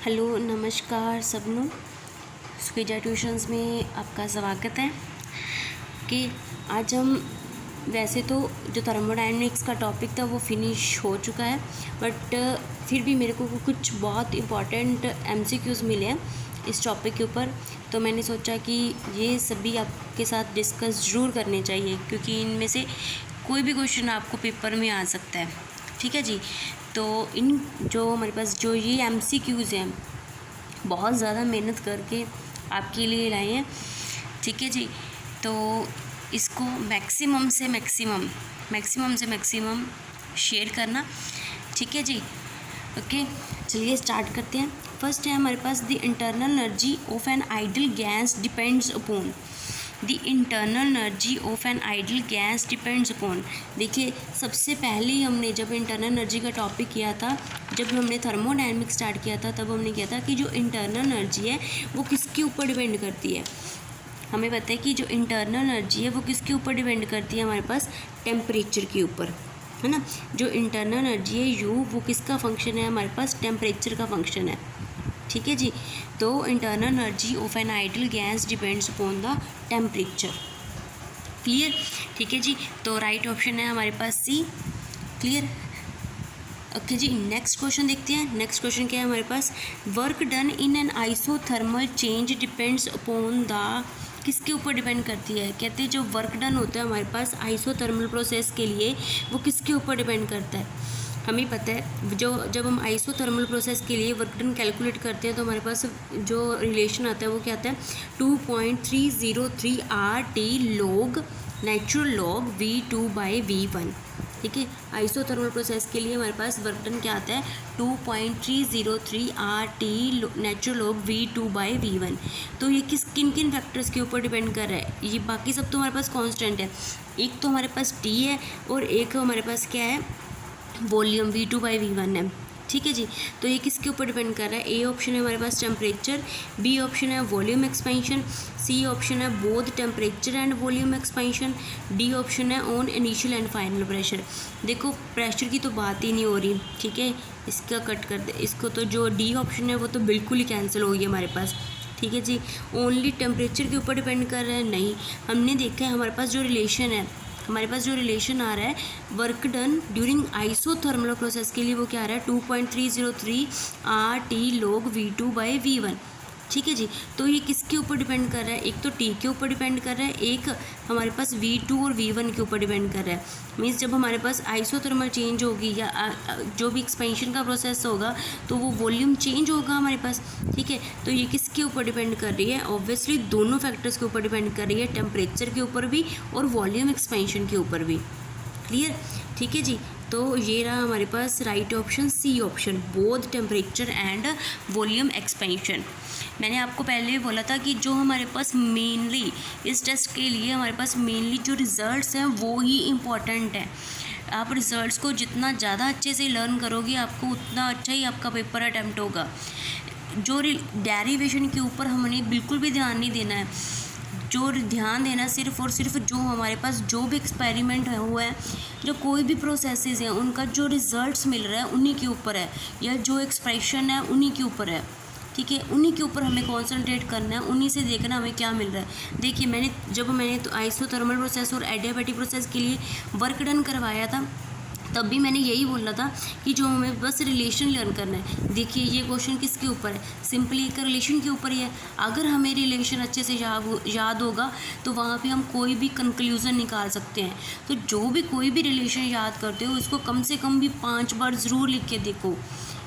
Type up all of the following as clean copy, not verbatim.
Hello नमस्कार सबनों, स्क्विजा tuitions में आपका स्वागत है। कि आज हम वैसे तो जो थर्मोडायनेमिक्स का टॉपिक था वो फिनिश हो चुका है, बट फिर भी मेरे को कुछ बहुत इम्पॉर्टेंट एमसीक्यूज़ मिले हैं इस टॉपिक के ऊपर, तो मैंने सोचा कि ये सभी आपके साथ डिस्कस ज़रूर करने चाहिए, क्योंकि इनमें से कोई भी क्वेश्चन आपको पेपर में आ सकता है। ठीक है जी। तो इन जो हमारे पास जो ये एमसीक्यूज़ हैं बहुत ज़्यादा मेहनत करके आपके लिए लाए हैं। ठीक है जी। तो इसको मैक्सिमम से मैक्सिमम शेयर करना। ठीक है जी। ओके, चलिए स्टार्ट करते हैं। फर्स्ट है हमारे पास the internal energy of an ideal gas depends upon. The internal energy of an ideal gas depends upon. देखिए, सबसे पहले ही हमने जब इंटरनल एनर्जी का टॉपिक किया था, जब हमने थर्मोडायनेमिक्स स्टार्ट किया था, तब हमने किया था कि जो इंटरनल एनर्जी है वो किसके ऊपर डिपेंड करती है। हमें पता है कि जो इंटरनल एनर्जी है वो किसके ऊपर डिपेंड करती है, हमारे पास टेम्परेचर के ऊपर, है ना। जो इंटरनल एनर्जी है यू, वो किसका फंक्शन है, हमारे पास टेम्परेचर का फंक्शन है। ठीक है जी। तो internal energy of an ideal gas depends upon the temperature. Clear. ठीक है जी। तो राइट ऑप्शन है हमारे पास सी। क्लियर। ओके जी, नेक्स्ट क्वेश्चन देखते हैं। नेक्स्ट क्वेश्चन क्या है हमारे पास, work done in an isothermal change depends upon the, किसके ऊपर डिपेंड करती है। कहते हैं जो वर्क डन होता है हमारे पास आइसोथर्मल प्रोसेस के लिए, वो किसके ऊपर डिपेंड करता है। हमें पता है जो जब हम आइसोथर्मल प्रोसेस के लिए वर्क डन कैलकुलेट करते हैं तो हमारे पास जो रिलेशन आता है वो क्या आता है, 2.303 RT log natural log V2/V1। ठीक है, आइसोथर्मल प्रोसेस के लिए हमारे पास वर्क डन क्या आता है, 2.303 RT नेचुरल लॉग V2/V1। तो ये किन किन फैक्टर्स के ऊपर डिपेंड कर रहा है, ये बाकी सब तो हमारे पास कांस्टेंट है। एक तो हमारे पास T है और एक हमारे पास क्या है, वॉल्यूम V2/V1 है। ठीक है जी। तो ये किसके ऊपर डिपेंड कर रहा है, ए ऑप्शन है हमारे पास टेम्परेचर, बी ऑप्शन है वॉल्यूम एक्सपेंशन, सी ऑप्शन है both temperature and volume expansion, D option है on initial and final pressure. देखो, प्रेशर की तो बात ही नहीं हो रही। ठीक है, इसका कट कर दे इसको, तो जो डी ऑप्शन है वो तो बिल्कुल ही कैंसिल हो गई हमारे पास। ठीक है जी। ओनली टेम्परेचर के ऊपर डिपेंड कर रहा है, नहीं। हमने देखा है हमारे पास जो रिलेशन है, हमारे पास जो रिलेशन आ रहा है work done during isothermal process के लिए, वो क्या आ रहा है, 2.303 RT log V2/V1। ठीक है जी। तो ये किसके ऊपर डिपेंड कर रहा है, एक तो T के ऊपर डिपेंड कर रहा है, एक हमारे पास V2 और V1 के ऊपर डिपेंड कर रहा है। मीन्स जब हमारे पास आइसोथर्मल चेंज होगी या जो भी एक्सपेंशन का प्रोसेस होगा तो वो वॉल्यूम चेंज होगा हमारे पास। ठीक है, तो ये किसके ऊपर डिपेंड कर रही है, ऑब्वियसली दोनों फैक्टर्स के ऊपर डिपेंड कर रही है, टेम्परेचर के ऊपर भी और वॉल्यूम एक्सपेंशन के ऊपर भी। क्लियर। ठीक है जी। तो ये रहा हमारे पास right option, C option, both temperature and volume expansion. मैंने आपको पहले भी बोला था कि जो हमारे पास मेनली इस टेस्ट के लिए हमारे पास मेनली जो रिज़ल्ट्स हैं वो ही इम्पॉर्टेंट है। आप रिज़ल्ट्स को जितना ज़्यादा अच्छे से लर्न करोगे, आपको उतना अच्छा ही आपका पेपर अटैम्प्ट होगा। जो डेरिवेशन के ऊपर हमने बिल्कुल भी ध्यान नहीं देना है। जो ध्यान देना सिर्फ और सिर्फ जो हमारे पास जो भी एक्सपेरिमेंट हुआ है, जो कोई भी प्रोसेसेस हैं, उनका जो रिजल्ट्स मिल रहा है उन्हीं के ऊपर है, या जो एक्सप्रेशन है उन्हीं के ऊपर है। ठीक है, उन्हीं के ऊपर हमें कॉन्सेंट्रेट करना है, उन्हीं से देखना हमें क्या मिल रहा है। देखिए, जब मैंने तो आइसोथर्मल प्रोसेस और एडियाबैटिक प्रोसेस के लिए वर्क डन करवाया था, तब भी मैंने यही बोला था कि जो हमें बस रिलेशन लर्न करना है। देखिए, ये क्वेश्चन किसके ऊपर है, सिंपली एक रिलेशन के ऊपर ही है। अगर हमें रिलेशन अच्छे से याद होगा तो वहाँ पे हम कोई भी कंक्लूज़न निकाल सकते हैं। तो जो भी कोई भी रिलेशन याद करते हो उसको कम से कम भी 5 बार ज़रूर लिख के देखो।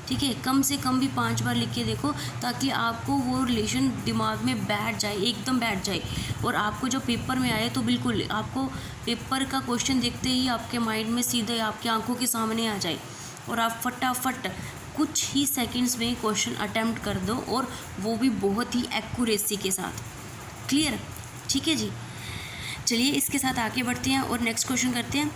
ठीक है, कम से कम भी 5 बार लिख के देखो, ताकि आपको वो रिलेशन दिमाग में बैठ जाए, एकदम बैठ जाए, और आपको जो पेपर में आए तो बिल्कुल आपको पेपर का क्वेश्चन देखते ही आपके माइंड में सीधे आपकी आंखों के सामने आ जाए, और आप फटाफट कुछ ही सेकंड्स में क्वेश्चन अटैम्प्ट कर दो, और वो भी बहुत ही एक्यूरेसी के साथ। क्लियर। ठीक है जी। चलिए इसके साथ आगे बढ़ते हैं और नेक्स्ट क्वेश्चन करते हैं।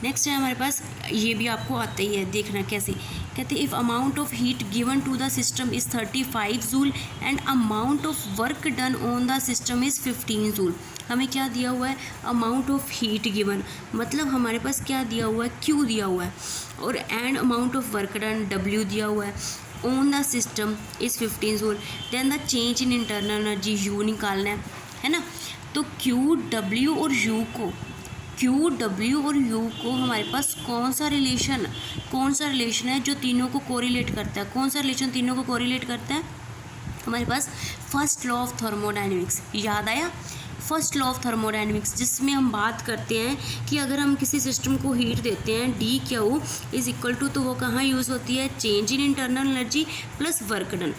नेक्स्ट है हमारे पास, ये भी आपको आता ही है, देखना कैसे। कहते हैं, if amount of heat given to the system is 35 joule and amount of work done on the system is 15 joule. हमें क्या दिया हुआ है, अमाउंट ऑफ हीट गिवन, मतलब हमारे पास क्या दिया हुआ है, क्यू दिया हुआ है, और and amount of work done W दिया हुआ है। On the system is 15 joule. Then the change in internal energy U निकालना है ना। तो क्यू डब्ल्यू और यू को हमारे पास कौन सा रिलेशन है जो तीनों को कोरिलेट करता है? कौन सा रिलेशन तीनों को कोरिलेट करता है? हमारे पास फर्स्ट लॉ ऑफ थर्मोडाइनमिक्स याद आया। फर्स्ट लॉ ऑफ थर्मोडाइनमिक्स जिसमें हम बात करते हैं कि अगर हम किसी सिस्टम को हीट देते हैं D Q is equal to, तो वो कहाँ यूज़ होती है? Change in internal energy plus work done.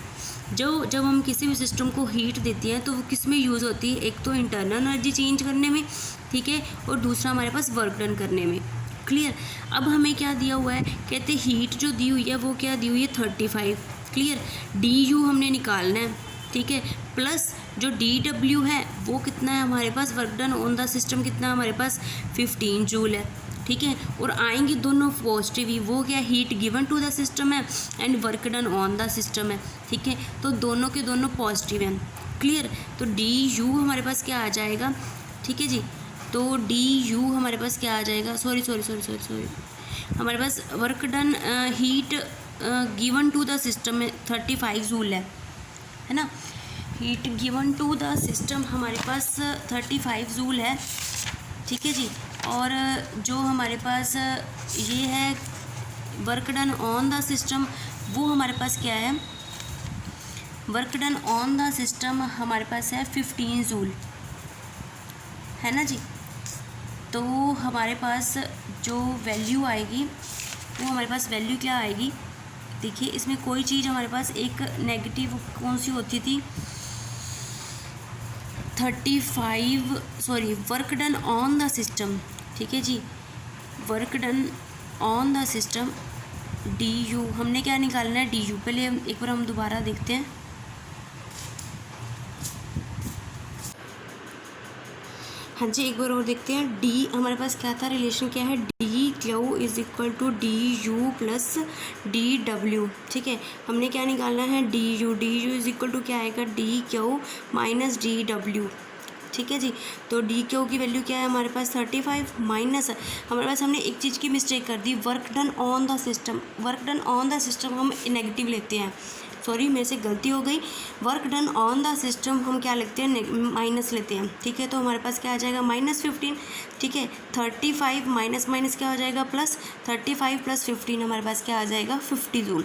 जब हम किसी भी सिस्टम को हीट देते हैं तो वो किस में यूज़ होती है? एक तो इंटरनल एनर्जी चेंज करने में, ठीक है, और दूसरा हमारे पास वर्क डन करने में। क्लियर। अब हमें क्या दिया हुआ है? कहते हीट जो दी हुई है वो क्या दी हुई है? 35। क्लियर। डी यू हमने निकालना है, ठीक है, प्लस जो डी डब्ल्यू है वो कितना है हमारे पास? Work done on the system कितना है हमारे पास? 15 जूल है, ठीक है। और आएंगे दोनों पॉजिटिव ही, वो क्या? Heat given to the system है and work done on the system है, ठीक है, तो दोनों के दोनों पॉजिटिव हैं। क्लियर। तो डी यू हमारे पास क्या आ जाएगा? ठीक है जी, तो डी यू हमारे पास क्या आ जाएगा? सॉरी हमारे पास work done heat given to the system में 35 जूल है ना। Heat given to the system हमारे पास 35 जूल है, ठीक है जी। और जो हमारे पास ये है work done on the system, वो हमारे पास क्या है? Work done on the system हमारे पास है 15 जूल, है ना जी। तो हमारे पास जो वैल्यू आएगी वो हमारे पास वैल्यू क्या आएगी? देखिए इसमें कोई चीज़ हमारे पास एक नेगेटिव कौन सी होती थी? 35 work done on the system, ठीक है जी, work done on the system d U हमने क्या निकालना है? D U. पहले एक बार हम दोबारा देखते हैं। हाँ जी, एक बार और देखते हैं। डी हमारे पास क्या था? रिलेशन क्या है? D Q is equal to D U plus D W, ठीक है। हमने क्या निकालना है? D U is equal to क्या आएगा? D Q minus D W, ठीक है जी। तो डी क्यू की वैल्यू क्या है हमारे पास? 35 माइनस हमारे पास हमने एक चीज़ की मिस्टेक कर दी, work done on the system. Work done on the system हम नेगेटिव लेते हैं, सॉरी मेरे से गलती हो गई। Work done on the system हम क्या लिखते हैं? माइनस लेते हैं, ठीक है। तो हमारे पास क्या आ जाएगा? -15, ठीक है। 35 माइनस क्या हो जाएगा? प्लस 35 प्लस 15 हमारे पास क्या आ जाएगा? 50 जूल।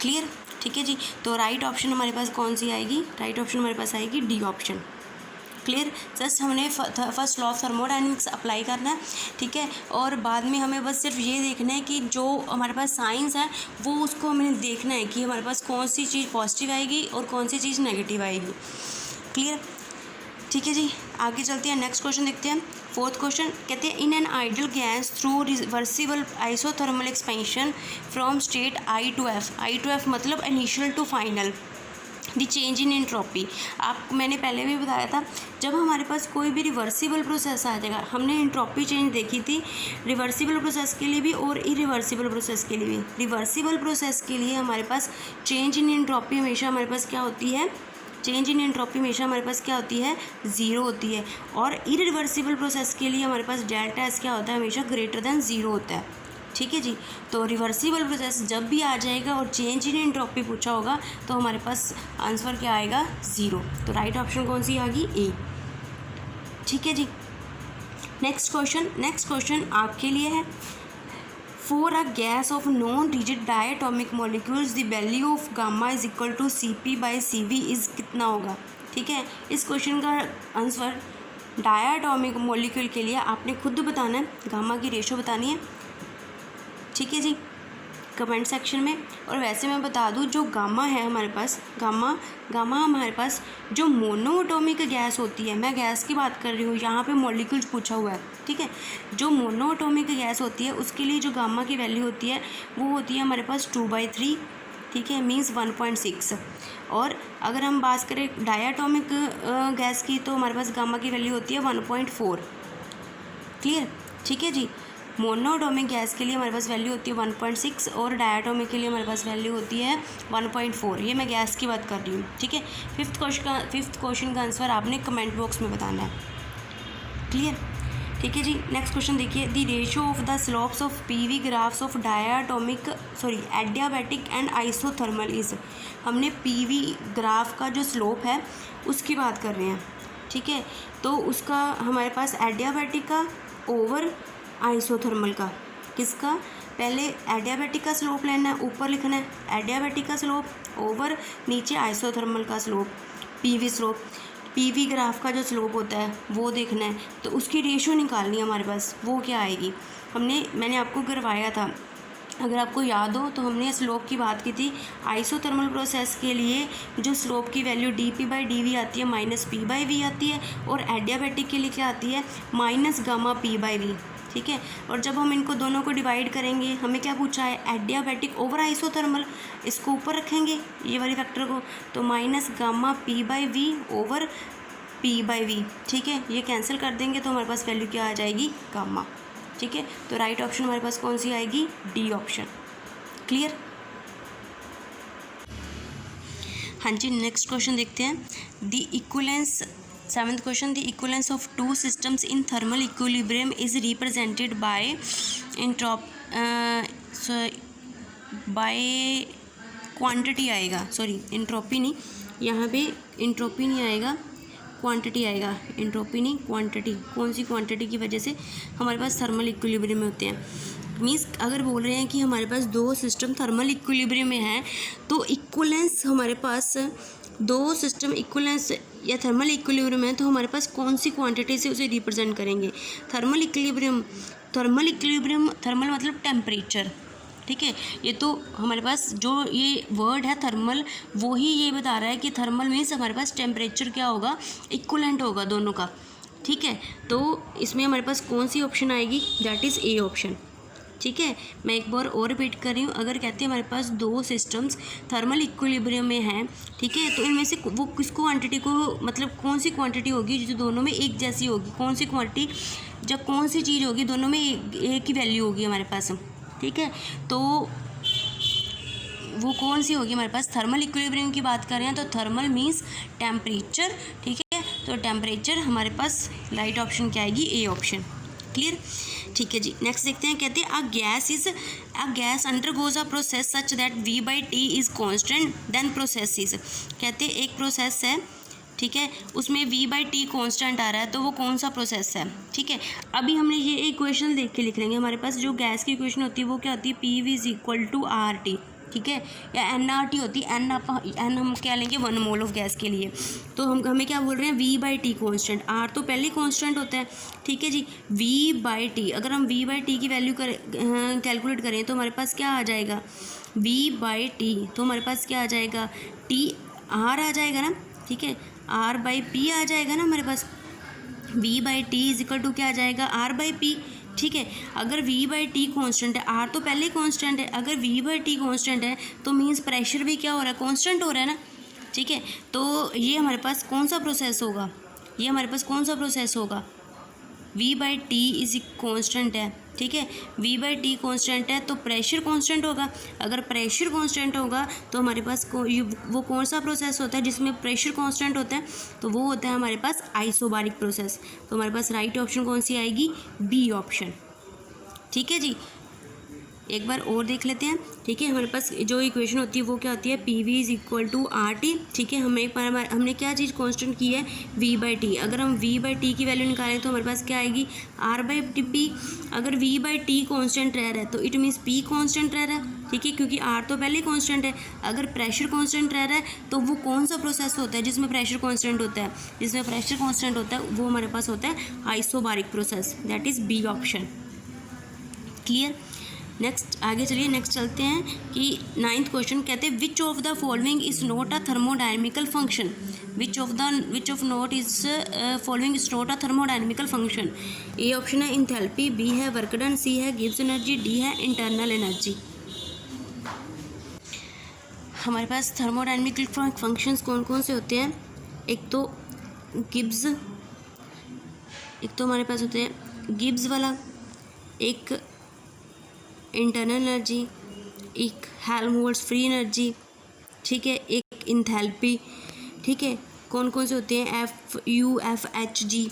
क्लियर, ठीक है जी। तो राइट ऑप्शन हमारे पास कौन सी आएगी? राइट ऑप्शन हमारे पास आएगी डी ऑप्शन। क्लियर। जस्ट हमने first law of thermodynamics apply करना है, ठीक है। और बाद में हमें बस सिर्फ ये देखना है कि जो हमारे पास साइंस है वो उसको हमें देखना है कि हमारे पास कौन सी चीज़ पॉजिटिव आएगी और कौन सी चीज़ नेगेटिव आएगी। क्लियर, ठीक है जी। आगे चलते हैं, नेक्स्ट क्वेश्चन देखते हैं। फोर्थ क्वेश्चन कहते हैं in an ideal gas through reversible isothermal expansion from state I to F मतलब initial to final, the change in entropy. मैंने पहले भी बताया था, जब हमारे पास कोई भी रिवर्सिबल प्रोसेस आ जाएगा, हमने एंट्रोपी चेंज देखी थी रिवर्सिबल प्रोसेस के लिए भी और इरिवर्सिबल प्रोसेस के लिए भी। रिवर्सिबल प्रोसेस के लिए हमारे पास चेंज इन एंट्रोपी हमेशा हमारे पास क्या होती है? चेंज इन एंट्रोपी हमेशा हमारे पास क्या होती है? 0 होती है। और इरिवर्सिबल प्रोसेस के लिए हमारे पास डेल्टा एस क्या होता है? हमेशा ग्रेटर देन 0 होता है, ठीक है जी। तो रिवर्सिबल प्रोसेस जब भी आ जाएगा और चेंज इन एंट्रोपी पूछा होगा तो हमारे पास आंसर क्या आएगा? 0। तो राइट ऑप्शन कौन सी आ गई? ए, ठीक है जी। नेक्स्ट क्वेश्चन आपके लिए है। For a gas of non rigid diatomic molecules the value of gamma is equal to Cp/Cv is कितना होगा? ठीक है, इस क्वेश्चन का आंसर डायटोमिक मॉलिक्यूल के लिए आपने खुद बताना है, गामा की रेशो बतानी है, ठीक है जी, कमेंट सेक्शन में। और वैसे मैं बता दूं, जो गामा है हमारे पास, गामा हमारे पास जो मोनोएटॉमिक गैस होती है, मैं गैस की बात कर रही हूँ, यहाँ पे मॉलिक्यूल्स पूछा हुआ है, ठीक है। जो मोनोएटॉमिक गैस होती है उसके लिए जो गामा की वैल्यू होती है वो होती है हमारे पास 2/3, ठीक है, मीन्स 1.6। और अगर हम बात करें डायटोमिक गैस की तो हमारे पास गामा की वैल्यू होती है 1.4। क्लियर, ठीक है जी। मोनोएटॉमिक गैस के लिए हमारे पास वैल्यू होती है 1.6 और डायटोमिक के लिए हमारे पास वैल्यू होती है 1.4। ये मैं गैस की बात कर रही हूँ, ठीक है। फिफ्थ क्वेश्चन का आंसर आपने कमेंट बॉक्स में बताना है। क्लियर, ठीक है जी। नेक्स्ट क्वेश्चन देखिए, the ratio of the slopes of PV graphs of adiabatic and isothermal is. हमने पीवी ग्राफ का जो स्लोप है उसकी बात कर रहे हैं, ठीक है। तो उसका हमारे पास एडियाबैटिक का ओवर आइसोथर्मल का, किसका, पहले एडियाबैटिक का स्लोप लेना है, ऊपर लिखना है एडियाबैटिक का स्लोप ओवर नीचे आइसोथर्मल का slope, PV slope. PV graph का जो स्लोप होता है वो देखना है, तो उसकी रेशियो निकालनी है हमारे पास, वो क्या आएगी। मैंने आपको करवाया था, अगर आपको याद हो तो हमने स्लोप की बात की थी। आइसोथर्मल प्रोसेस के लिए जो स्लोप की वैल्यू dp/dv आती है -p/v आती है, और एडियाबैटिक के लिए क्या आती है -γ/p/v, ठीक है। और जब हम इनको दोनों को डिवाइड करेंगे, हमें क्या पूछा है, एडियाबैटिक ओवर आइसोथर्मल, इसको ऊपर रखेंगे ये वाली फैक्टर को, तो -γ/p/v ओवर p/v, ठीक है। ये कैंसिल कर देंगे तो हमारे पास वैल्यू क्या आ जाएगी, गामा, ठीक है। तो राइट ऑप्शन हमारे पास कौन सी आएगी, डी ऑप्शन। क्लियर। हाँ जी, नेक्स्ट क्वेश्चन देखते हैं। The equivalence, 7th question, the equivalence of two systems in thermal equilibrium is represented by quantity आएगा, सॉरी इंट्रोपी नहीं, यहाँ पे इंट्रोपी नहीं आएगा, क्वांटिटी आएगा, इंट्रोपी नहीं क्वांटिटी। कौन सी क्वांटिटी की वजह से हमारे पास थर्मल इक्विलिब्रियम में होते हैं, मीन्स अगर बोल रहे हैं कि हमारे पास दो सिस्टम थर्मल इक्विलिब्रियम में हैं, तो इक्विवेलेंस हमारे पास दो सिस्टम इक्विवेलेंस या थर्मल इक्विलिब्रियम है, तो हमारे पास कौन सी क्वांटिटी से उसे रिप्रेजेंट करेंगे। थर्मल इक्विलिब्रियम, थर्मल मतलब टेम्परेचर, ठीक है। ये तो हमारे पास जो ये वर्ड है थर्मल, वो ही ये बता रहा है कि थर्मल मीन्स हमारे पास टेम्परेचर क्या होगा, इक्विवेलेंट होगा दोनों का, ठीक है। तो इसमें हमारे पास कौन सी ऑप्शन आएगी, दैट इज़ ए ऑप्शन, ठीक है। मैं एक बार और रिपीट कर रही हूँ, अगर कहते हैं हमारे पास दो सिस्टम्स थर्मल इक्विलिब्रियम में हैं, ठीक है, तो इनमें से वो किस क्वांटिटी को, मतलब कौन सी क्वांटिटी होगी जो दोनों में एक जैसी होगी, कौन सी क्वांटिटी, जब कौन सी चीज़ होगी दोनों में एक ही वैल्यू होगी हमारे पास, ठीक है। तो वो कौन सी होगी हमारे पास, थर्मल इक्विलिब्रियम की बात कर रहे हैं, तो थर्मल मीन्स टेम्परेचर, ठीक है। तो टेम्परेचर हमारे पास राइट ऑप्शन क्या आएगी, ए ऑप्शन। क्लियर, ठीक है जी। नेक्स्ट देखते हैं, कहते हैं a gas undergoes a process such that v/t is constant then process is. कहते हैं एक प्रोसेस है, ठीक है, उसमें v/t कांस्टेंट आ रहा है, तो वो कौन सा प्रोसेस है, ठीक है। अभी हमने ये इक्वेशन देख के लिख लेंगे, हमारे पास जो गैस की इक्वेशन होती है वो क्या होती है, PV = RT, ठीक है, या NRT होती है, एन हम क्या लेंगे 1 मोल ऑफ गैस के लिए। तो हमें क्या बोल रहे हैं, v/t कांस्टेंट, R तो पहले कांस्टेंट होता है, ठीक है जी। v/t, अगर हम v/t की वैल्यू कैलकुलेट करें तो हमारे पास क्या आ जाएगा, v/t, तो हमारे पास क्या आ जाएगा, R आ जाएगा ना, ठीक है, R/P आ जाएगा ना हमारे पास, v/t = क्या आ जाएगा, R/P, ठीक है। अगर v/t कांस्टेंट है, R तो पहले कांस्टेंट है, अगर v/t कांस्टेंट है तो मीन्स प्रेशर भी क्या हो रहा है, कांस्टेंट हो रहा है ना, ठीक है। तो ये हमारे पास कौन सा प्रोसेस होगा, ये हमारे पास कौन सा प्रोसेस होगा, v/t इज कांस्टेंट है, ठीक है। v/t कांस्टेंट है तो प्रेशर कांस्टेंट होगा, अगर प्रेशर कांस्टेंट होगा तो हमारे पास वो कौन सा प्रोसेस होता है जिसमें प्रेशर कांस्टेंट होता है, तो वो होता है हमारे पास आइसोबारिक प्रोसेस। तो हमारे पास राइट ऑप्शन कौन सी आएगी, बी ऑप्शन, ठीक है जी। एक बार और देख लेते हैं, ठीक है। हमारे पास जो इक्वेशन होती है वो क्या होती है, PV = RT, ठीक है। हमने क्या चीज़ कांस्टेंट की है, v/t। अगर हम v/t की वैल्यू निकालें तो हमारे पास क्या आएगी, R/P। अगर v/t कांस्टेंट रह रहा है तो इट मीन्स P कांस्टेंट रह रहा है, ठीक है, क्योंकि R तो पहले कांस्टेंट है। अगर प्रेशर कांस्टेंट रह रहा है तो वो कौन सा प्रोसेस होता है जिसमें प्रेशर कांस्टेंट होता है, जिसमें प्रेशर कांस्टेंट होता है वो हमारे पास होता है isobaric process, that is B option. Clear. Next आगे चलिए, नेक्स्ट चलते हैं कि 9th क्वेश्चन, कहते हैं which of the following is not a thermodynamical function, which of not is following is not a thermodynamical function. A option है enthalpy, B है work done, सी है गिब्स एनर्जी, डी है internal energy. हमारे पास thermodynamical functions कौन कौन से होते हैं, एक तो गिब्स, एक तो हमारे पास होते हैं गिब्स वाला, एक इंटरनल एनर्जी, एक हेल्महोल्ट्ज़ फ्री एनर्जी, ठीक है, एक इंथैल्पी, ठीक है। कौन कौन से होते हैं, FU, FHG,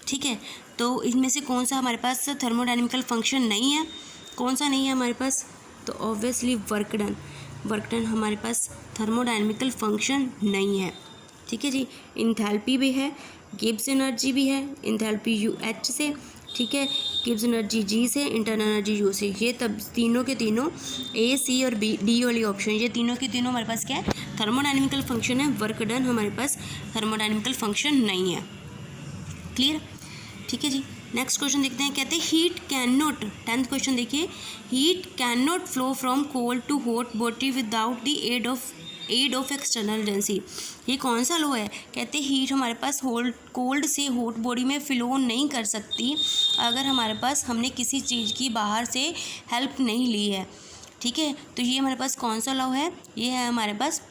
ठीक है। तो इनमें से कौन सा हमारे पास थर्मोडायनेमिकल फंक्शन नहीं है, कौन सा नहीं है हमारे पास? तो obviously work done. Work done हमारे पास थर्मोडायनेमिकल फंक्शन नहीं है। ठीक है जी। इंथैल्पी भी है, गिब्स एनर्जी भी है, इंथैल्पी यू एच से, ठीक है, गिब्स एनर्जी जी से, इंटरनल एनर्जी यू से। ये तब तीनों के तीनों ए, सी और बी, डी वाली ऑप्शन, ये तीनों के तीनों हमारे पास क्या है? थर्मोडायनेमिकल फंक्शन है। वर्क डन हमारे पास थर्मोडायनेमिकल फंक्शन नहीं है। क्लियर? ठीक है जी। नेक्स्ट क्वेश्चन देखते हैं। कहते हैं heat can not, 10th question देखिए, heat can not flow from cold to hot body without the aid of external agency. ये कौन सा लॉ है? कहते हैं हीट हमारे पास कोल्ड से हॉट बॉडी में फ्लो नहीं कर सकती अगर हमारे पास हमने किसी चीज़ की बाहर से हेल्प नहीं ली है। ठीक है, तो ये हमारे पास कौन सा लॉ है? ये है हमारे पास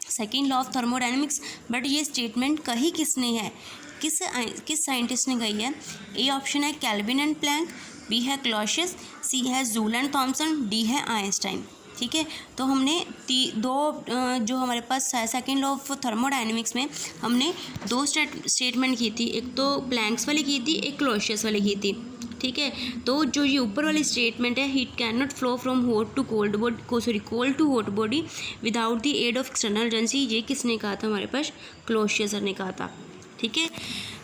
second law of thermodynamics. But ये स्टेटमेंट कही किसने है, किस साइंटिस्ट ने कही है? ए ऑप्शन है केल्विन एंड प्लैंक, बी है क्लॉसियस, सी है जूल एंड थॉमसन, डी है आइंस्टाइन। ठीक है, तो हमने जो हमारे पास सेकेंड लॉ ऑफ थर्मोडायनेमिक्स में हमने दो स्टेटमेंट की थी, एक तो प्लैंक्स वाली की थी, एक क्लॉसियस वाली की थी। ठीक है, तो जो ये ऊपर वाली स्टेटमेंट है, heat can not flow from hot to cold to hot body without the aid of external agency, ये किसने कहा था? हमारे पास क्लॉसियस ने कहा था। ठीक है,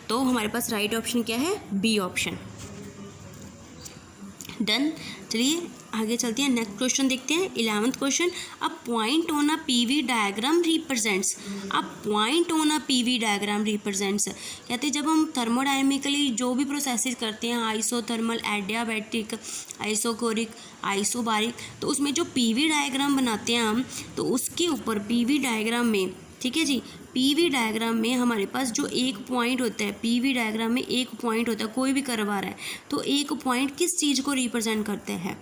तो हमारे पास राइट ऑप्शन क्या है? B option. डन। चलिए आगे चलते हैं, नेक्स्ट क्वेश्चन देखते हैं। 11th question, a point on a PV diagram represents, a point on a PV diagram represents. कहते हैं जब हम थर्मोडायनेमिकली जो भी प्रोसेसेस करते हैं, आइसोथर्मल, एडियाबैटिक, आइसोकोरिक, आइसोबारिक, तो उसमें जो पीवी डायग्राम बनाते हैं हम, तो उसके ऊपर पीवी डायग्राम में, ठीक है जी, पीवी डायग्राम में हमारे पास जो एक पॉइंट होता है, पीवी डायग्राम में एक पॉइंट होता है, कोई भी कर्व आ रहा है, तो एक पॉइंट किस चीज़ को रिप्रेजेंट करते हैं?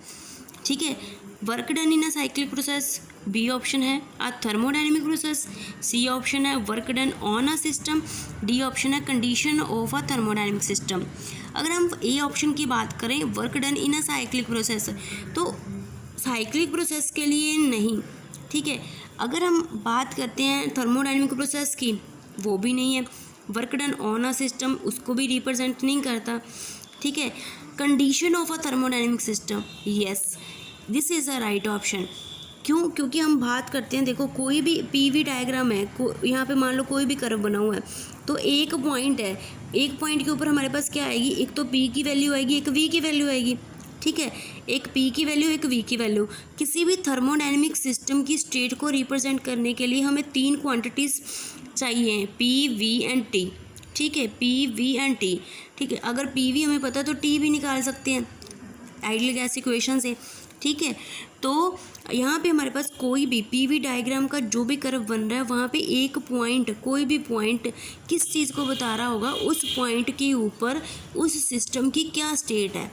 ठीक है, work done in a cyclic process, B option है a thermodynamic process, C option है work done on a system, D option है condition of a thermodynamic system. अगर हम ए ऑप्शन की बात करें, work done in a cyclic process, तो cyclic process के लिए नहीं। ठीक है, अगर हम बात करते हैं थर्मोडायनेमिक प्रोसेस की, वो भी नहीं है। Work done on a system, उसको भी रिप्रेजेंट नहीं करता। ठीक है, condition of a thermodynamic system, yes this is a right option. क्यों? क्योंकि हम बात करते हैं, देखो कोई भी पीवी डायग्राम है, यहाँ पे मान लो कोई भी कर्व बना हुआ है, तो एक पॉइंट है, एक पॉइंट के ऊपर हमारे पास क्या आएगी? एक तो पी की वैल्यू आएगी, एक वी की वैल्यू आएगी। ठीक है, एक पी की वैल्यू, एक वी की वैल्यू। किसी भी थर्मोडायनेमिक सिस्टम की स्टेट को रिप्रेजेंट करने के लिए हमें तीन क्वांटिटीज़ चाहिए, पी, वी एंड टी। ठीक है, पी, वी एंड टी। ठीक है, अगर पी वी हमें पता है तो टी भी निकाल सकते हैं आइडियल गैस इक्वेशन से। ठीक है, तो यहाँ पे हमारे पास कोई भी पीवी डायग्राम का जो भी कर्व बन रहा है, वहाँ पे एक पॉइंट, कोई भी पॉइंट किस चीज़ को बता रहा होगा? उस पॉइंट के ऊपर उस सिस्टम की क्या स्टेट है।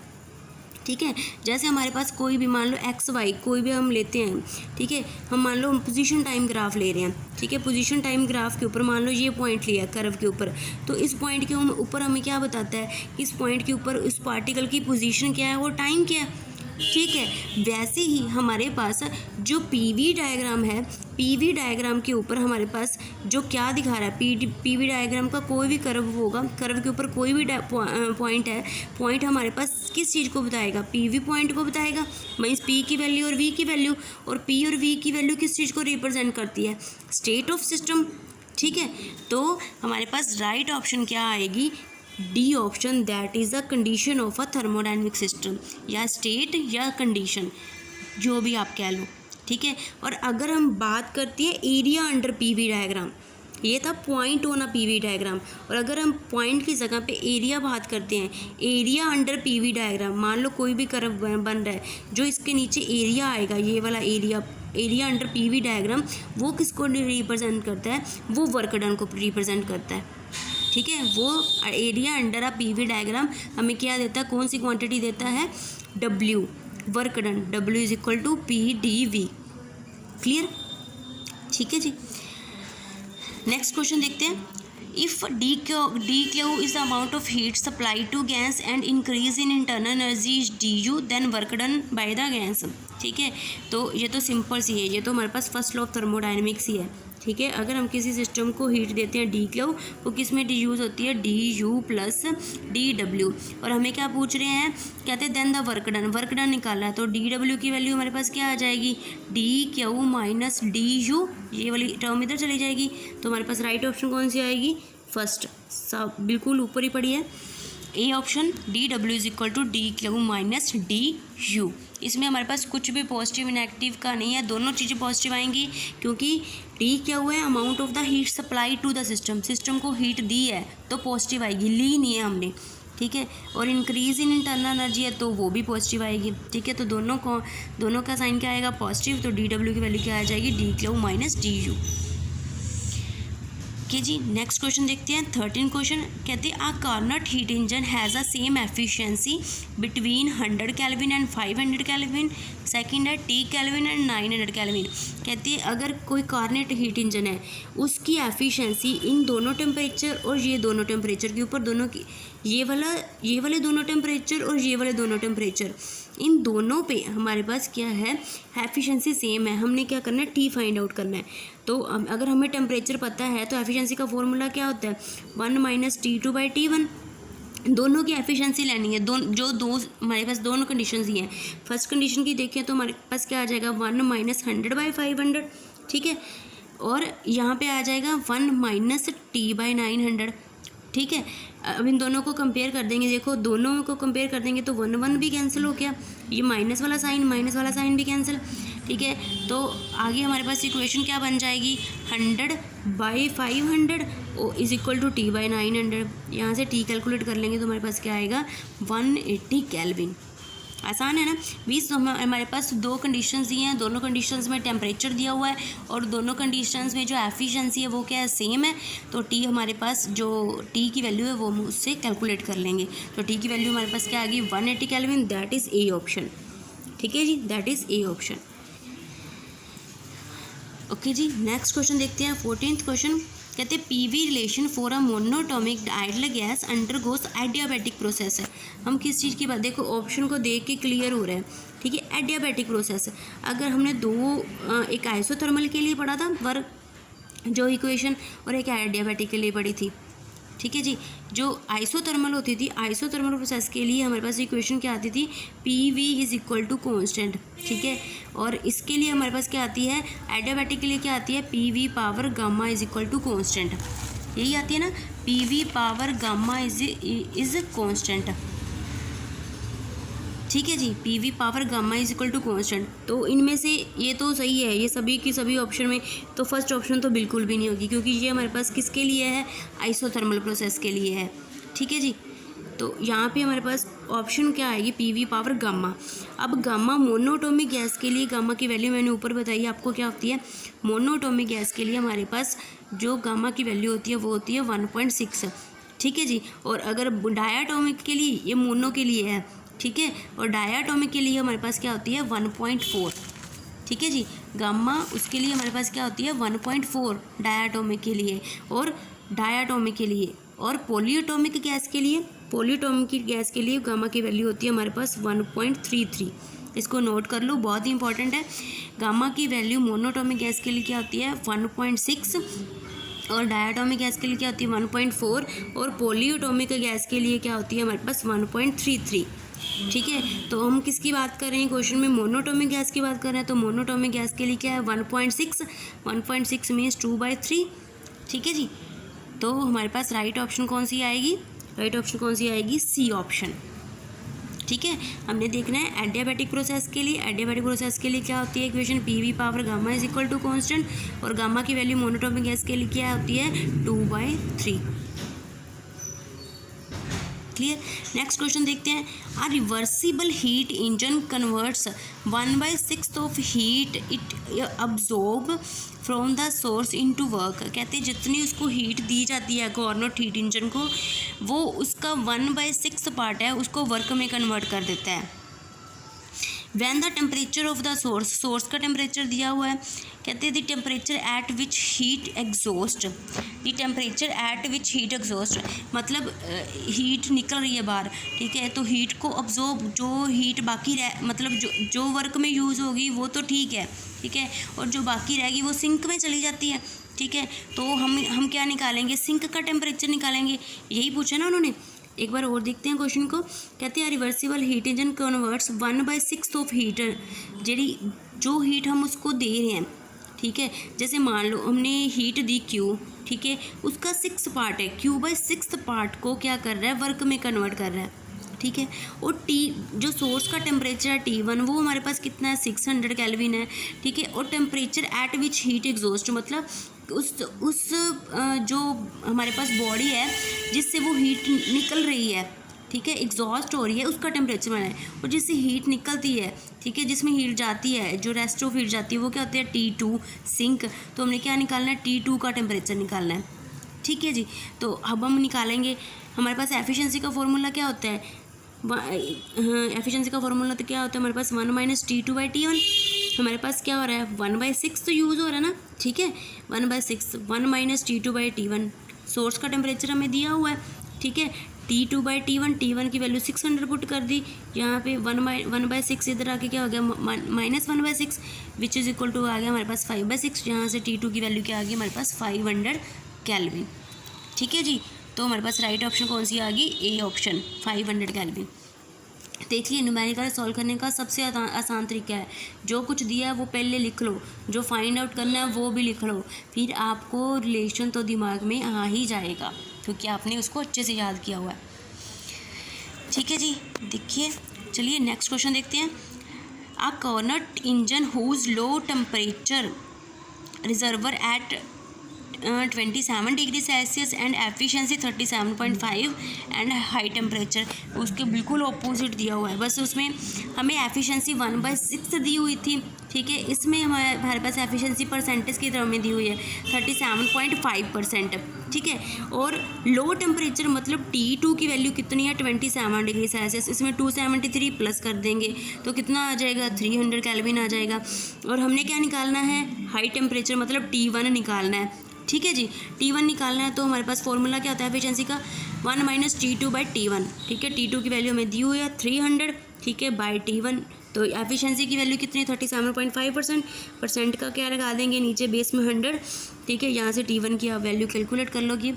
ठीक है, जैसे हमारे पास कोई भी मान लो एक्स वाई कोई भी हम लेते हैं। ठीक है, हम मान लो पोजीशन टाइम ग्राफ ले रहे हैं। ठीक है, पोजीशन टाइम ग्राफ के ऊपर मान लो ये पॉइंट लिया कर्व के ऊपर, तो इस पॉइंट के ऊपर हमें क्या बताता है? इस पॉइंट के ऊपर उस पार्टिकल की पोजीशन क्या है, वो टाइम क्या है। ठीक है, वैसे ही हमारे पास जो पीवी डायग्राम है, पीवी डायग्राम के ऊपर हमारे पास जो क्या दिखा रहा है, पीवी डायग्राम का कोई भी कर्व होगा, कर्व के ऊपर कोई भी पॉइंट है, पॉइंट हमारे पास किस चीज़ को बताएगा? पीवी पॉइंट को बताएगा। मीन्स पी की वैल्यू और वी की वैल्यू, और पी और वी की वैल्यू किस चीज़ को रिप्रेजेंट करती है? State of system. ठीक है, तो हमारे पास राइट ऑप्शन क्या आएगी? D option, that is the condition of a thermodynamic system, या स्टेट या कंडीशन, जो भी आप कह लो। ठीक है, और अगर हम बात करते हैं एरिया अंडर पीवी डायग्राम, ये था point on a PV diagram, और अगर हम पॉइंट की जगह पे एरिया बात करते हैं, एरिया अंडर पीवी डायग्राम, मान लो कोई भी कर्व बन रहा है, जो इसके नीचे एरिया आएगा, ये वाला एरिया अंडर पीवी डायग्राम, वो किसको रिप्रेजेंट करता है? वो वर्क डन को रिप्रेजेंट करता है। ठीक है, वो area under a PV diagram हमें क्या देता है? कौन सी क्वांटिटी देता है? W, work done, W is equal to PdV। Clear? ठीक है जी। नेक्स्ट क्वेश्चन देखते हैं। If dQ is the amount of heat supply to gas and increase in internal energy is du, then work done by the gas. ठीक है। तो ये तो सिंपल सी है, ये तो हमारे पास फर्स्ट लॉ ऑफ थर्मोडायनेमिक्स ही है, ठीक है। अगर हम किसी सिस्टम को हीट देते हैं डी क्यू, वो किस में यूज़ होती है, D U plus D W. और हमें क्या पूछ रहे हैं, कहते हैं देन द वर्क डन निकाला है, तो डी डब्ल्यू की वैल्यू हमारे पास क्या आ जाएगी, d Q minus D you, ये वाली टर्म इधर चली जाएगी। तो हमारे पास राइट ऑप्शन कौन सी आएगी, फर्स्ट, सब बिल्कुल ऊपर ही पड़ी है, A option, D W is equal to D Q minus D U. इसमें हमारे पास कुछ भी पॉजिटिव नेगेटिव का नहीं है, दोनों चीज़ें पॉजिटिव आएंगी, क्योंकि डी क्या हुआ है, amount of the heat supply to the system, system को हीट दी है तो पॉजिटिव आएगी, ली नहीं है हमने, ठीक है। और इंक्रीज इन इंटरनल एनर्जी है तो वो भी पॉजिटिव आएगी, ठीक है। तो दोनों का साइन क्या आएगा, पॉजिटिव। तो डी डब्ल्यू की वैल्यू क्या आ जाएगी, d Q minus D U. Okay जी, नेक्स्ट क्वेश्चन देखते हैं। 13 क्वेश्चन कहते हैं a Carnot heat engine has a same efficiency between 100 kelvin and 500 kelvin. Second है टी केल्विन एंड 900 केल्विन। कहती है अगर कोई कार्नेट हीट इंजन है, उसकी एफिशिएंसी इन दोनों टेम्परेचर और ये दोनों टेम्परेचर के ऊपर, दोनों की ये वाले दोनों टेम्परेचर और ये वाले दोनों टेम्परेचर, इन दोनों पे हमारे पास क्या है, एफिशिएंसी सेम है। हमने क्या करना है, टी फाइंड आउट करना है। तो अगर हमें टेम्परेचर पता है तो एफिशिएंसी का फॉर्मूला क्या होता है, 1 माइनस T2 बाई T1। दोनों की एफिशिएंसी लेनी है, दो हमारे पास दोनों कंडीशंस ही हैं। फर्स्ट कंडीशन की देखें तो हमारे पास क्या आ जाएगा, 1 माइनस 100 बाई 500, ठीक है। और यहाँ पे आ जाएगा 1 माइनस T बाई 900, ठीक है। अब इन दोनों को कंपेयर कर देंगे, देखो दोनों को कंपेयर कर देंगे तो 1 1 भी कैंसिल हो गया, ये माइनस वाला साइन भी कैंसिल, ठीक है। तो आगे हमारे पास इक्वेशन क्या बन जाएगी, 100 by 500 is equal to T by 900। यहाँ से टी कैलकुलेट कर लेंगे तो हमारे पास क्या आएगा, 180 केल्विन। आसान है ना। 20 तो हमारे पास दो कंडीशंस दी हैं, दोनों कंडीशंस में टेम्परेचर दिया हुआ है और दोनों कंडीशंस में जो एफिशिएंसी है वो क्या है, सेम है। तो टी हमारे पास जो टी की वैल्यू है वो हम उससे कैलकुलेट कर लेंगे। तो टी की वैल्यू हमारे पास क्या आ गई, 180 kelvin, that is A option, ठीक है जी, that is A option. Okay जी, नेक्स्ट क्वेश्चन देखते हैं। 14th क्वेश्चन कहते हैं PV relation for a monatomic ideal gas undergoes adiabatic process है। हम किस चीज़ की बात, देखो ऑप्शन को देख के क्लियर हो रहा है, ठीक है। एडियाबैटिक प्रोसेस, अगर हमने एक आइसोथर्मल के लिए पढ़ा था वर्क जो इक्वेशन, और एक एडियाबैटिक के लिए पढ़ी थी, ठीक है जी। जो आइसोथर्मल होती थी, आइसोथर्मल प्रोसेस के लिए हमारे पास इक्वेशन क्या आती थी, P V is equal to constant, ठीक है। और इसके लिए हमारे पास क्या आती है, एडियाबैटिक के लिए क्या आती है, P V power gamma is equal to constant, यही आती है ना, P V power gamma is constant, ठीक है जी। P V power gamma is equal to constant. तो इनमें से ये तो सही है, ये सभी की सभी ऑप्शन में, तो फर्स्ट ऑप्शन तो बिल्कुल भी नहीं होगी, क्योंकि ये हमारे पास किसके लिए है, आइसोथर्मल प्रोसेस के लिए है, ठीक है जी। तो यहाँ पे हमारे पास ऑप्शन क्या आएगी, पी वी पावर गामा। अब गामा मोनोटोमिक गैस के लिए, गामा की वैल्यू मैंने ऊपर बताई आपको क्या होती है, मोनोटोमिक गैस के लिए हमारे पास जो गामा की वैल्यू होती है वो होती है 1.6, ठीक है जी। और अगर डायाटोमिक के लिए, ये मोनो के लिए है, ठीक है, और डायाटोमिक के लिए हमारे पास क्या होती है 1.4, ठीक है जी। गामा उसके लिए हमारे पास क्या होती है 1.4 डायाटोमिक के लिए, और डायाटोमिक के लिए, और पॉलीएटोमिक गैस के लिए, पॉलीएटोमिक गैस के लिए गामा की वैल्यू होती है हमारे पास 1.33। इसको नोट कर लो, बहुत ही इंपॉर्टेंट है। गामा की वैल्यू मोनोटोमिक गैस के लिए क्या होती है 1.6, और डायाटोमिक गैस के लिए क्या होती है 1.4, और पॉलीएटोमिक गैस के लिए क्या होती है हमारे पास 1.33, ठीक है। तो हम किसकी बात कर रहे हैं क्वेश्चन में, मोनोटोमिक गैस की बात कर रहे हैं। तो मोनोटोमिक गैस के लिए क्या है 1.6 मीन्स 2/3, ठीक है जी। तो हमारे पास राइट ऑप्शन कौन सी आएगी, राइट ऑप्शन कौन सी आएगी, सी ऑप्शन, ठीक है। हमने देखना है एडियाबैटिक प्रोसेस के लिए, एडियाबैटिक प्रोसेस के लिए क्या होती है equation, P V power gamma is equal to constant, और गामा की वैल्यू मोनोटोमिक गैस के लिए क्या होती है 2/3, क्लियर। नेक्स्ट क्वेश्चन देखते हैं। A reversible heat engine converts 1/6 of heat it absorb from the source into work. कहते हैं जितनी उसको हीट दी जाती है कार्नोट हीट इंजन को, वो उसका 1/6 पार्ट है उसको वर्क में कन्वर्ट कर देता है। When the temperature of the source का टेम्परेचर दिया हुआ है, कहते हैं the temperature at which heat exhaust, the temperature at which heat exhaust मतलब हीट निकल रही है बाहर, ठीक है, तो हीट को अब्जॉर्ब, जो हीट बाकी मतलब जो वर्क में यूज़ होगी वो तो ठीक है, ठीक है, और जो बाकी रहेगी वो सिंक में चली जाती है, ठीक है, तो हम क्या निकालेंगे, सिंक का टेम्परेचर निकालेंगे, यही पूछा ना उन्होंने। एक बार और देखते हैं क्वेश्चन को, कहते हैं reversible heat engine converts 1/6 of heat, जो हीट हम उसको दे रहे हैं, ठीक है, जैसे मान लो हमने हीट दी Q, ठीक है, उसका 6 पार्ट है, Q/6 पार्ट को क्या कर रहा है, वर्क में कन्वर्ट कर रहा है, ठीक है, और T जो सोर्स का टेम्परेचर है T1 वो हमारे पास कितना है, 600 केल्विन है, ठीक है, और temperature at which heat exhaust मतलब उस जो हमारे पास बॉडी है जिससे वो हीट निकल रही है, ठीक है, एग्जॉस्ट हो रही है, उसका टेम्परेचर बनाए, और जिससे हीट निकलती है, ठीक है, जिसमें हीट जाती है, जो रेस्ट ऑफ हीट जाती है वो क्या होती है, T2 सिंक, तो हमने क्या निकालना है, T2 का टेम्परेचर निकालना है, ठीक है जी। तो अब हम निकालेंगे, हमारे पास एफिशिएंसी का फॉर्मूला क्या होता है, एफिशिएंसी का फॉर्मूला तो क्या होता है हमारे पास 1 - T2/T1, हमारे पास क्या हो रहा है, 1/6 तो यूज़ हो रहा है ना, ठीक है, 1/6 1 - T2/T1, सोर्स का टेम्परेचर हमें दिया हुआ है, ठीक है, T2/T1, T1 की वैल्यू 600 पुट कर दी, यहाँ पे 1/6 इधर आके क्या हो गया, -1/6 विच इज़ इक्वल टू आ गया हमारे पास 5/6, यहाँ से T2 की वैल्यू क्या आ गई हमारे पास 500 केल्विन, ठीक है जी। तो हमारे पास राइट ऑप्शन कौन सी आ गई, ए ऑप्शन 500 केल्विन। देखिए न्यूमेरिकल सॉल्व करने का सबसे आसान तरीका है, जो कुछ दिया है वो पहले लिख लो, जो फाइंड आउट करना है वो भी लिख लो, फिर आपको रिलेशन तो दिमाग में आ ही जाएगा क्योंकि आपने उसको अच्छे से याद किया हुआ है, ठीक है जी। देखिए चलिए नेक्स्ट क्वेश्चन देखते हैं। A Carnot engine whose low temperature reservoir at 27 degree Celsius and efficiency 37.5 and high temperature, उसके बिल्कुल ऑपोजिट दिया हुआ है, बस उसमें हमें एफिशिएंसी 1/6 दी हुई थी, ठीक है, इसमें हमारे पास एफिशिएंसी परसेंटेज की तरह में दी हुई है 37.5%, ठीक है, और लो टेम्परेचर मतलब T2 की वैल्यू कितनी है, 27 डिग्री सेल्सियस, इसमें 273 प्लस कर देंगे तो कितना आ जाएगा, 300 केल्विन आ जाएगा, और हमने क्या निकालना है, हाई टेम्परेचर मतलब T1 निकालना है, ठीक है जी, T1 निकालना है, तो हमारे पास फॉर्मूला क्या होता है एफिशिएंसी का, 1 - T2/T1, ठीक है, T2 की वैल्यू हमें दी हुई है 300, ठीक है, बाय T1, तो एफिशिएंसी की वैल्यू कितनी है 37.5%, परसेंट का क्या लगा देंगे नीचे बेस में 100, ठीक है, यहाँ से T1 की आप वैल्यू कैलकुलेट कर लोगी,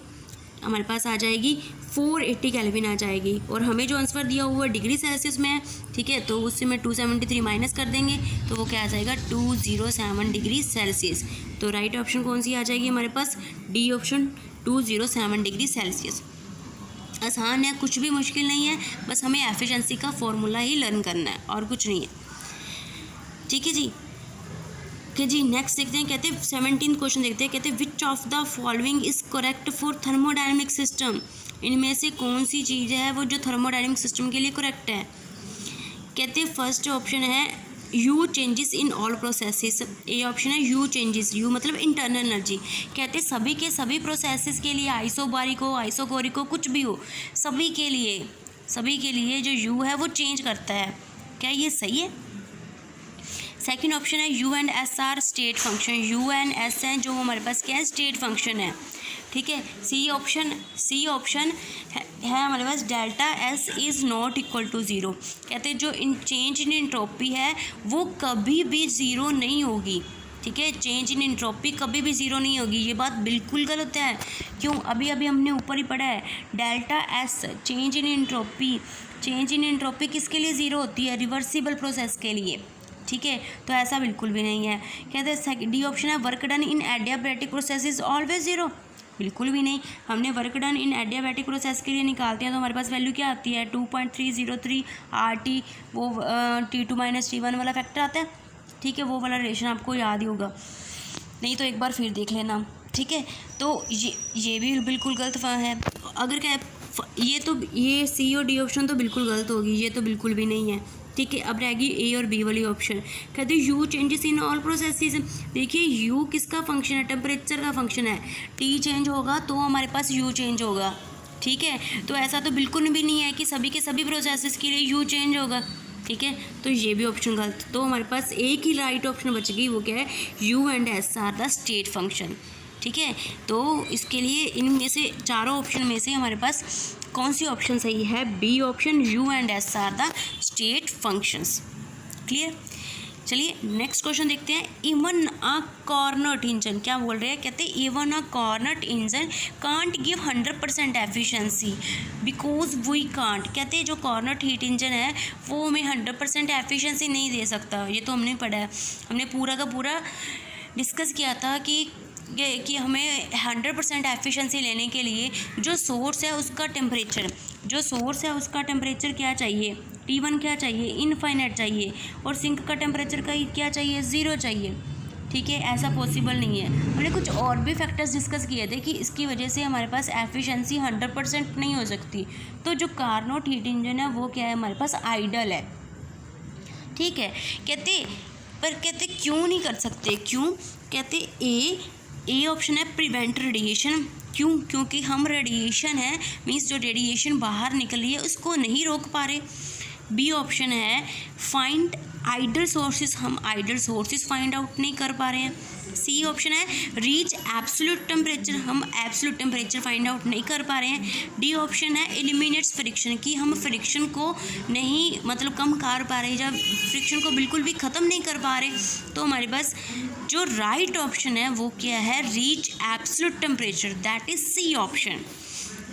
हमारे पास आ जाएगी 480 केल्विन आ जाएगी, और हमें जो आंसर दिया हुआ डिग्री सेल्सियस में है, ठीक है, तो उससे में 273 माइनस कर देंगे तो वो क्या आ जाएगा 207 डिग्री सेल्सियस, तो राइट ऑप्शन कौन सी आ जाएगी हमारे पास, डी ऑप्शन 207 डिग्री सेल्सियस। आसान है, कुछ भी मुश्किल नहीं है, बस हमें एफिशिएंसी का फॉर्मूला ही लर्न करना है और कुछ नहीं है, ठीक है जी। ओके जी नेक्स्ट देखते हैं, कहते हैं 17 क्वेश्चन देखते हैं, कहते हैं which of the following is correct for thermodynamic system, इनमें से कौन सी चीज़ है वो जो थर्मोडायनेमिक सिस्टम के लिए करेक्ट है। कहते हैं फर्स्ट ऑप्शन है you changes in all processes, A option है यू चेंजेस, यू मतलब इंटरनल एनर्जी, कहते हैं सभी के सभी प्रोसेसेस के लिए, आइसोबारिक हो आइसोकोरिक हो कुछ भी हो, सभी के लिए जो यू है वो चेंज करता है, क्या ये सही है। सेकेंड ऑप्शन है you and S are state function, you and S हैं जो हमारे पास क्या है स्टेट फंक्शन है, ठीक है। सी ऑप्शन है हमारे पास delta S is not equal to zero, कहते हैं जो चेंज इन एंट्रोपी है वो कभी भी ज़ीरो नहीं होगी, ठीक है, चेंज इन एंट्रोपी कभी भी ज़ीरो नहीं होगी, ये बात बिल्कुल गलत है। क्यों, अभी हमने ऊपर ही पढ़ा है delta S change in entropy किसके लिए ज़ीरो होती है, रिवर्सिबल प्रोसेस के लिए, ठीक है, तो ऐसा बिल्कुल भी नहीं है। कहते हैं डी ऑप्शन है work done in adiabatic process is always zero, बिल्कुल भी नहीं, हमने वर्क डन इन एडियाबैटिक प्रोसेस के लिए निकालते हैं तो हमारे पास वैल्यू क्या आती है 2.303 RT, वो T2 - T1 वाला फैक्टर आता है, ठीक है, वो वाला रिलेशन आपको याद ही होगा, नहीं तो एक बार फिर देख लेना, ठीक है। तो ये भी बिल्कुल गलत है, अगर क्या ये सी और डी ऑप्शन तो बिल्कुल गलत होगी, ये तो बिल्कुल भी नहीं है, ठीक है। अब रहेगी ए और बी वाली ऑप्शन, कहते हैं you changes in all processes, देखिए यू किसका फंक्शन है, टेम्परेचर का फंक्शन है, टी चेंज होगा तो हमारे पास यू चेंज होगा, ठीक है, तो ऐसा तो बिल्कुल भी नहीं है कि सभी के सभी प्रोसेसेस के लिए यू चेंज होगा, ठीक है, तो ये भी ऑप्शन गलत। तो हमारे पास एक ही राइट ऑप्शन बच गई, वो क्या है, you and S are the state function. ठीक है, तो इसके लिए इनमें से चारों ऑप्शन में से हमारे पास कौन सी ऑप्शन सही है, B option, U and S are the state functions. Clear. चलिए नेक्स्ट क्वेश्चन देखते हैं। इवन अ कॉर्नट इंजन, क्या बोल रहे हैं, कहते हैं even a Carnot engine can't give 100% efficiency because we can't. कहते हैं जो कॉर्नट हीट इंजन है वो हमें 100% एफिशिएंसी नहीं दे सकता। ये तो हमने पढ़ा है, हमने पूरा का पूरा डिस्कस किया था कि हमें 100% एफिशिएंसी लेने के लिए जो सोर्स है उसका टेम्परेचर क्या चाहिए, T1 क्या चाहिए, इनफाइनाइट चाहिए, और सिंक का टेम्परेचर का क्या चाहिए, 0 चाहिए। ठीक है, ऐसा पॉसिबल नहीं है। हमने कुछ और भी फैक्टर्स डिस्कस किए थे कि इसकी वजह से हमारे पास एफिशिएंसी 100% नहीं हो सकती। तो जो कार्नोट हीट इंजन है वो क्या है, हमारे पास आइडल है। ठीक है, कहते क्यों नहीं कर सकते, क्यों, कहते ए ऑप्शन है प्रिवेंट रेडिएशन। क्यों, क्योंकि हम रेडिएशन है मीन्स जो रेडिएशन बाहर निकल रही है उसको नहीं रोक पा रहे। बी ऑप्शन है फाइंड आइडल सोर्सेज, हम आइडल सोर्सेज फाइंड आउट नहीं कर पा रहे हैं। सी ऑप्शन है रीच एब्सोल्यूट टेम्परेचर, हम एब्सोल्यूट टेम्परेचर फाइंड आउट नहीं कर पा रहे हैं। डी ऑप्शन है एलिमिनेट्स फ्रिक्शन, कि हम फ्रिक्शन को नहीं मतलब कम कर पा रहे, जब फ्रिक्शन को बिल्कुल भी ख़त्म नहीं कर पा रहे। तो हमारे पास जो राइट ऑप्शन है वो क्या है, reach absolute temperature, that is C option.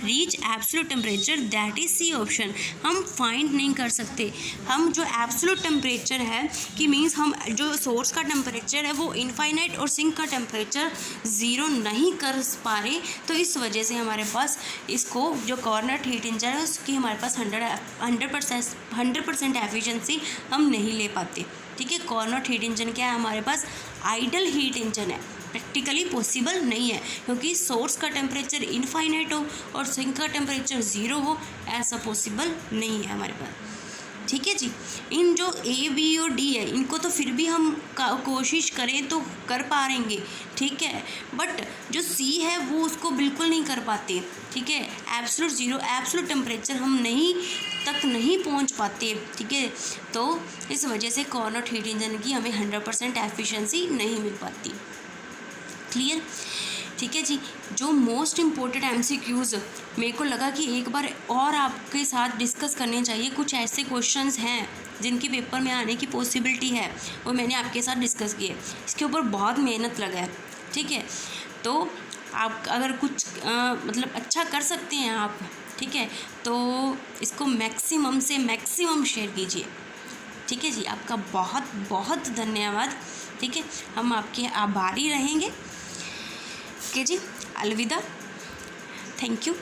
Reach absolute temperature, that is C option. हम फाइंड नहीं कर सकते, हम जो एब्सोल्यूट टेम्परेचर है कि मीन्स हम जो सोर्स का टेम्परेचर है वो इनफाइनाइट और सिंक का टेम्परेचर 0 नहीं कर पा रहे। तो इस वजह से हमारे पास इसको जो कॉर्नट हीट इंजन है उसकी हमारे पास 100% एफिशिएंसी हम नहीं ले पाते। ठीक है, कॉर्नट हीट इंजन क्या है, हमारे पास आइडल हीट इंजन है, प्रैक्टिकली पॉसिबल नहीं है क्योंकि सोर्स का टेम्परेचर इनफाइनाइट हो और सिंक का टेम्परेचर 0 हो, ऐसा पॉसिबल नहीं है हमारे पास। ठीक है जी, इन जो ए बी और डी है इनको तो फिर भी हम कोशिश करें तो कर पाएंगे। ठीक है, बट जो सी है वो उसको बिल्कुल नहीं कर पाते। ठीक है, एब्सोल्यूट 0 एब्सोल्यूट टेम्परेचर हम नहीं पहुंच पाते। ठीक है, तो इस वजह से कॉर्नट हीट इंजन की हमें 100% एफिशिएंसी नहीं मिल पाती। क्लियर। ठीक है जी, जो मोस्ट इम्पोर्टेंट MCQs मेरे को लगा कि एक बार और आपके साथ डिस्कस करने चाहिए। कुछ ऐसे क्वेश्चंस हैं जिनकी पेपर में आने की पॉसिबिलिटी है, वो मैंने आपके साथ डिस्कस किए। इसके ऊपर बहुत मेहनत लगा है। ठीक है, तो आप अगर कुछ मतलब अच्छा कर सकते हैं आप, ठीक है, तो इसको मैक्सिमम से मैक्सिमम शेयर कीजिए। ठीक है जी, आपका बहुत बहुत धन्यवाद। ठीक है, हम आपके आभारी रहेंगे। ओके जी, अलविदा, थैंक यू।